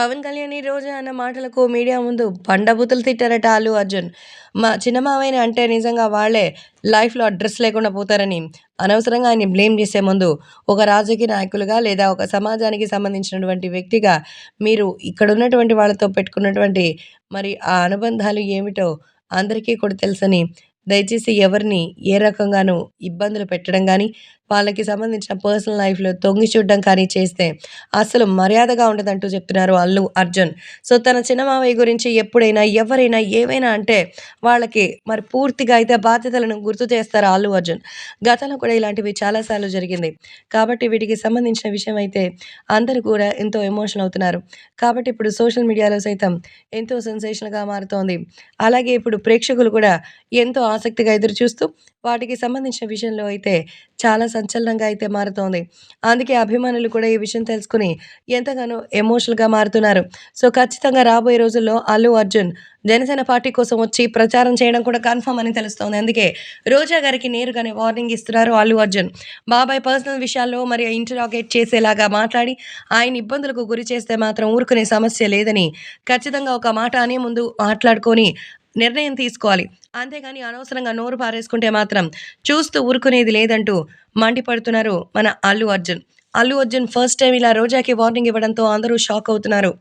పవన్ కళ్యాణ్ ఈ రోజు అన్న మాటలకు మీడియా ముందు బండబూతులు తిట్టారట అల్లు అర్జున్. మా చిన్న మావయ్యని అంటే నిజంగా వాళ్ళే లైఫ్‌లో అడ్రెస్ లేకుండా పోతారని అనవసరంగా ఆయన్ని బ్లేమ్ చేసే ముందు ఒక రాజకీయ నాయకులుగా లేదా ఒక సమాజానికి సంబంధించినటువంటి వ్యక్తిగా మీరు ఇక్కడున్నటువంటి వాళ్ళతో పెట్టుకున్నటువంటి మరి ఆ అనుబంధాలు ఏమిటో అందరికీ కూడా తెలుసని దయచేసి ఎవరిని ఏ రకంగానూ ఇబ్బందులు పెట్టడం గానీ, వాళ్ళకి సంబంధించిన పర్సనల్ లైఫ్‌లో తొంగి చూడడం కానీ చేస్తే అస్సలు మర్యాదగా ఉండదంటూ చెప్తున్నారు అల్లు అర్జున్. సో, తన చిన్న మావయ్య గురించి ఎప్పుడైనా, ఎవరైనా, ఏవైనా అంటే వాళ్ళకి మరి పూర్తిగా అయితే బాధ్యతలను గుర్తు చేస్తారు అల్లు అర్జున్. గతంలో కూడా ఇలాంటివి చాలా సార్లు జరిగింది. కాబట్టి వీటికి సంబంధించిన విషయం అయితే అందరూ కూడా ఎంతో ఎమోషనల్ అవుతున్నారు. కాబట్టి ఇప్పుడు సోషల్ మీడియాలో సైతం ఎంతో సెన్సేషనల్‌గా మారుతోంది. అలాగే ఇప్పుడు ప్రేక్షకులు కూడా ఎంతో ఆసక్తిగా ఎదురుచూస్తూ వాటికి సంబంధించిన విషయంలో అయితే చాలా సంచలనంగా అయితే మారుతోంది. అందుకే అభిమానులు కూడా ఈ విషయం తెలుసుకొని ఎంతగానో ఎమోషనల్‌గా మారుతున్నారు. సో, ఖచ్చితంగా రాబోయే రోజుల్లో అల్లు అర్జున్ జనసేన పార్టీ కోసం వచ్చి ప్రచారం చేయడం కూడా కన్ఫర్మ్ అని తెలుస్తోంది. అందుకే రోజా గారికి నేరుగానే వార్నింగ్ ఇస్తున్నారు అల్లు అర్జున్. బాబాయ్ పర్సనల్ విషయాల్లో మరి ఇంటరాగేట్ చేసేలాగా మాట్లాడి ఆయన ఇబ్బందులకు గురి చేస్తే మాత్రం ఊరుకునే సమస్య లేదని ఖచ్చితంగా ఒక మాట అనే ముందు మాట్లాడుకొని నిర్ణయం తీసుకోవాలి. అంతేగాని అనవసరంగా నోరు పారేసుకుంటే మాత్రం చూస్తూ ఊరుకునేది లేదంటూ మండిపడుతున్నారు మన అల్లు అర్జున్. అల్లు అర్జున్ ఫస్ట్ టైమ్ ఇలా రోజాకి వార్నింగ్ ఇవ్వడంతో అందరూ షాక్ అవుతున్నారు.